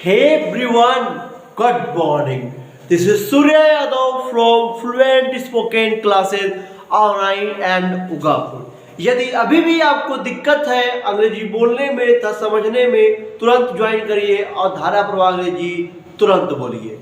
Hey everyone, good morning. This is Surya Yadav from Fluent Spoken Classes online and Ugapur. यदि अभी भी आपको दिक्कत है अंग्रेजी बोलने में तथा समझने में, तुरंत ज्वाइन करिए और धारा प्रवाह अंग्रेजी तुरंत बोलिए।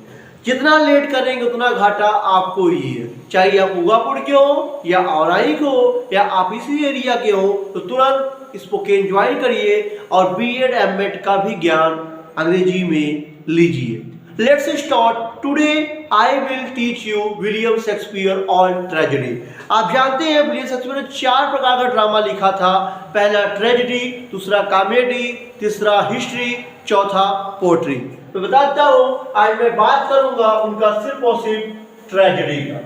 जितना लेट करेंगे उतना घाटा आपको ही है। चाहे आप उगापुर के हो या औराई के हो या आप इसी एरिया के हो, तो तुरंत स्पोकन ज्वाइन करिए और बीएड एमएड का भी ज्ञान अंग्रेजी में लीजिए। Let's start. Today I will teach you William Shakespeare on tragedy. आप जानते हैं विलियम शेक्सपियर ने 4 प्रकार का ड्रामा लिखा था। पहला ट्रेजेडी, दूसरा कॉमेडी, तीसरा हिस्ट्री, चौथा पोएट्री। तो बताता हूँ, आज मैं बात करूंगा उनका सिर्फ और सिर्फ ट्रेजेडी का।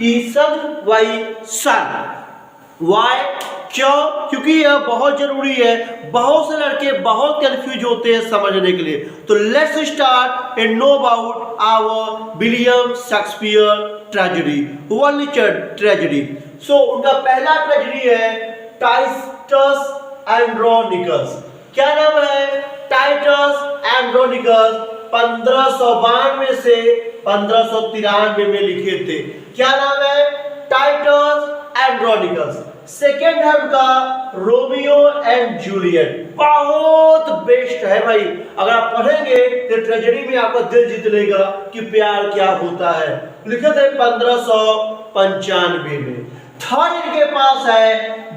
ईसन वाई सन। वाई? क्यों? क्योंकि यह बहुत जरूरी है। बहुत से लड़के बहुत कंफ्यूज होते हैं समझने के लिए। तो let's start and know about our William Shakespeare tragedy. One tragedy. So उनका पहला ट्रेजेडी है टाइटस एंड्रोनिकस। क्या नाम है? Titus Andronicus. 1592 से 1593 में लिखे थे। क्या नाम है? Titus Andronicus. सेकेंड है उनका रोमियो एंड जूलियट। बहुत बेस्ट है भाई। अगर आप पढ़ेंगे तो ट्रेजेडी में आपका दिल जीत लेगा कि प्यार क्या होता है। लिखे थे 1595 में। थर्ड इनके पास है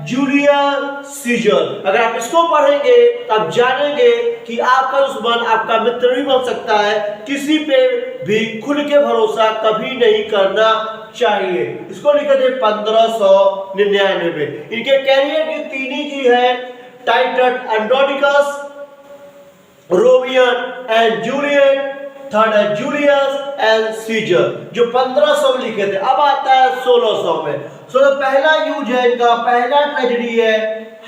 जूलियस सीजर। अगर आप इसको पढ़ेंगे तो आप जानेंगे कि आपका दुश्मन आपका मित्र भी बन सकता है। किसी पे भी खुल के भरोसा कभी नहीं करना चाहिए। इसको लिखे थे 1599 में। इनके कैरियर की 3 ही चीज है, Titus Andronicus, Romeo and Juliet, third है जूलियस एंड सीजर, जो 1500 में लिखे थे। अब आता है 1600 में। तो पहला यूज है इनका, पहला ट्रेजेडी है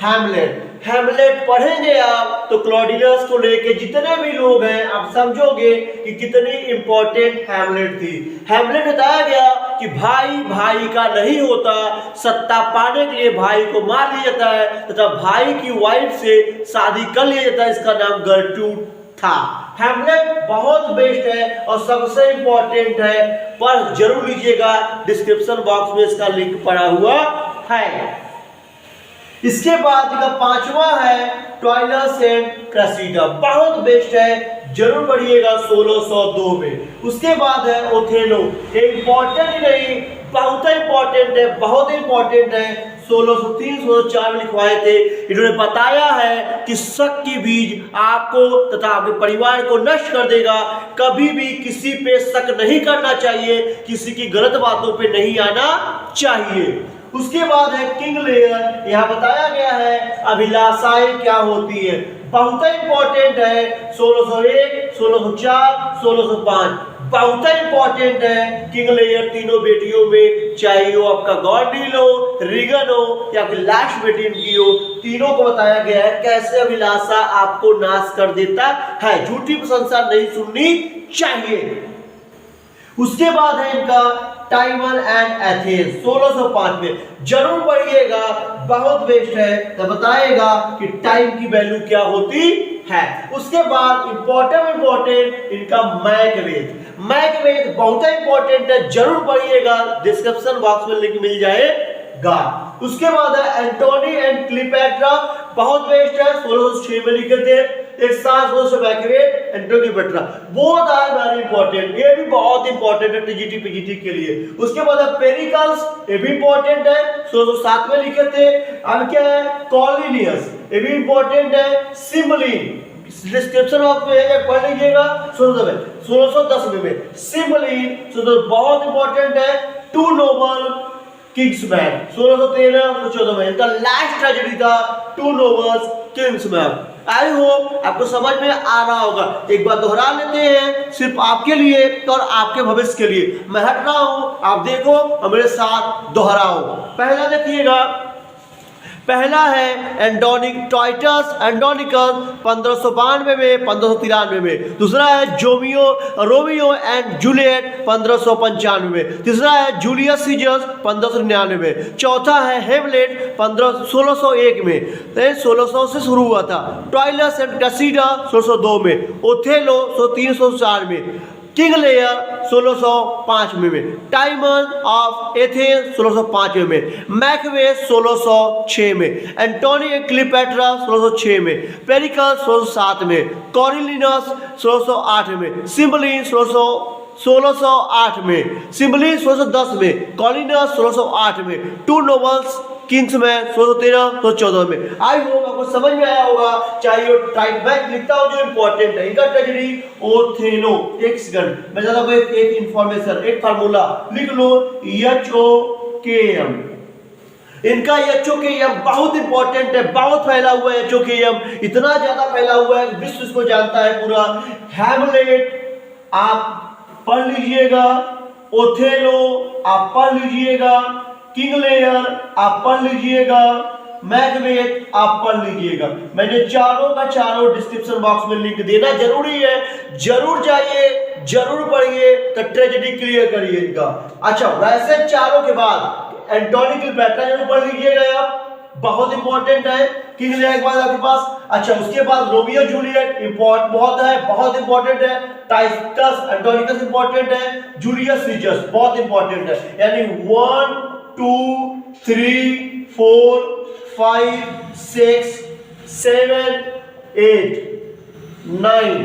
हैमलेट। हैमलेट पढ़ेंगे आप तो क्लॉडियस को लेके जितने भी लोग हैं आप समझोगे कि कितनी इंपॉर्टेंट हैमलेट थी। हैमलेट बताया गया कि भाई भाई का नहीं होता, सत्ता पाने के लिए भाई को मार लिया जाता है तथा भाई की वाइफ से शादी कर लिया जाता है। इसका नाम गर्टूड था। हैमलेट बहुत बेस्ट है और सबसे इंपॉर्टेंट है, पर जरूर लीजिएगा। डिस्क्रिप्शन बॉक्स में इसका लिंक पड़ा हुआ है। इसके बाद इनका 5वां है ट्वाइलस एंड क्रेसिडा। बहुत बेस्ट है, जरूर पढ़िएगा 1602 में। उसके बाद है ओथेलो। ये इंपॉर्टेंट ही नहीं, बहुत इंपॉर्टेंट है, बहुत इंपॉर्टेंट है। 1603-1604 में लिखवाए थे। इन्होंने बताया है कि शक की बीज आपको तथा आपके परिवार को नष्ट कर देगा। कभी भी किसी पे शक नहीं करना चाहिए, किसी की गलत बातों पे नहीं आना चाहिए। उसके बाद है किंग लेयर। यहाँ बताया गया है अभिलाषाएं क्या होती है, बहुत इंपॉर्टेंट है। 1601, 1604, 1605 बहुत इंपॉर्टेंट है। किंग लेयर तीनों बेटियों में, चाहे वो आपका गॉर्डिल हो, रीगन हो या फिर लास्ट बेटी इनकी हो, तीनों को बताया गया है कैसे अभिलाषा आपको नाश कर देता है। झूठी प्रशंसा नहीं सुननी चाहिए। उसके बाद है इनका टाइमन एंड एथेंस। 1605 में जरूर पढ़िएगा, बहुत बेस्ट है। तो बताएगा कि टाइम की वैल्यू क्या होती है। उसके बाद इंपॉर्टेंट इनका मैकबेथ बहुत इंपॉर्टेंट है, जरूर पढ़िएगा। डिस्क्रिप्शन बॉक्स में लिंक मिल जाएगा। उसके बाद है एंटोनी एंड क्लीपेट्रा। बहुत बेस्ट है, 1606 में लिखे थे। एक साथ Macbeth, Antony Cleopatra, both are very important. ये भी बहुत इंपॉर्टेंट है टीजीटी पीजीटी के लिए। उसके बाद है पेरिकल्स, ये भी इंपॉर्टेंट है, 1607 में लिखे थे। अब क्या है? कॉलिनियस, ये भी इंपॉर्टेंट है। सिमलिन डिस्क्रिप्शन बॉक्स में है, पढ़ लीजिएगा। 1610 में सिमलिन बहुत इंपॉर्टेंट है। टू नोबल किंग्समैन 1613-1614 में। इनका लास्ट ट्रेजेडी था two nobles Kinsmen. I hope आपको समझ में आ रहा होगा। एक बार दोहरा लेते हैं, सिर्फ आपके लिए और आपके भविष्य के लिए। मैं हट रहा हूं, आप देखो और मेरे साथ दोहराओ। पहला देखिएगा, पहला है टाइटस एंडोनिकस 1592 में 1593 में। दूसरा है रोमियो एंड जूलियट 1595 में। तीसरा है जूलियस सीजर 1599 में। चौथा है हेमलेट 1601 में, 1600 से शुरू हुआ था। ट्राइलस एंड कैसिडा 1602 में। ओथेलो 304 में। किंग लेयर 1605 में। टाइमन ऑफ एथेंस 1605 में। मैकबेथ 1606 में। एंटोनी क्लीपेट्रा 1606 में। पेरिकल 1607 में। कॉरिलिनस 1608 में। सिम्बलिन 1608 में। सिम्बलिन 1610 में। कॉलिनस 1608 में। टू नोबल्स किंग्स में 1613-1614 में। आई होप आपको समझ में आया होगा। चाहिए टाइप बैक लिखता हूं जो इंपॉर्टेंट है। इनका ट्रेजेडी ओथेलो। एक सेकंड मैं ज्यादा एक इंफॉर्मेशन, एक फार्मूला लिख लो, HOKM। इनका HOKM बहुत इंपॉर्टेंट है, बहुत फैला हुआ है HOKM, इतना ज्यादा फैला हुआ है विश्व इसको जानता है पूरा। हैमलेट आप पढ़ लीजिएगा, ओथेलो आप पढ़ लीजिएगा, किंग लेयर आप पढ़ लीजिएगा, मैकबेथ आप पढ़ लीजिएगा। मैंने चारों का चारों डिस्क्रिप्शन बॉक्स में लिंक देना जरूरी है, जरूर जाइए, जरूर पढ़िए, तो ट्रेजेडी क्लियर करिए इनका। अच्छा, वैसे चारों के बाद एंटोनी क्लीपेट्रा जरूर पढ़ लीजिएगा आप, बहुत इंपॉर्टेंट है। किंग लेयर के बाद आपके पास, अच्छा उसके बाद रोमियो जूलियट बहुत है, बहुत इंपॉर्टेंट है। टाइटस एंटोनिकस इंपॉर्टेंट है। जूलियस सीजर बहुत इंपॉर्टेंट है। यानी 1 2 3 4 5 6 7 8 9,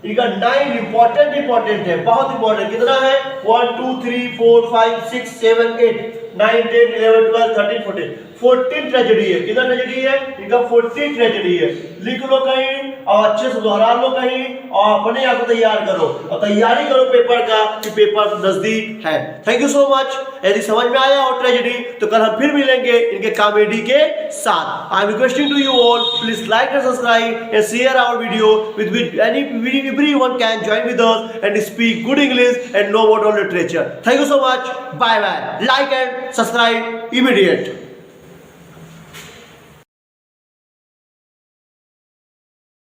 इनका 9 इंपॉर्टेंट है, बहुत इंपॉर्टेंट। कितना है? 1 2 3 4 5 6 7 8 9 10 11 12 13 14 14 ट्रेजेडी है। कितना ट्रेजेडी है? इनका 14 ट्रेजेडी है। लिख लो कहीं और अच्छे से दोहरा लो कहीं और अपने आप को तैयार करो और तैयारी करो पेपर का कि पेपर नजदीक है। Thank you so much. यदि समझ में आया और ट्रेजेडी तो कल हम फिर मिलेंगे इनके कॉमेडी के साथ। I am requesting to you all, please like and subscribe and share our video with everyone can join with us and speak good English and know about all literature. Thank you so much. Bye bye. Like and subscribe immediate.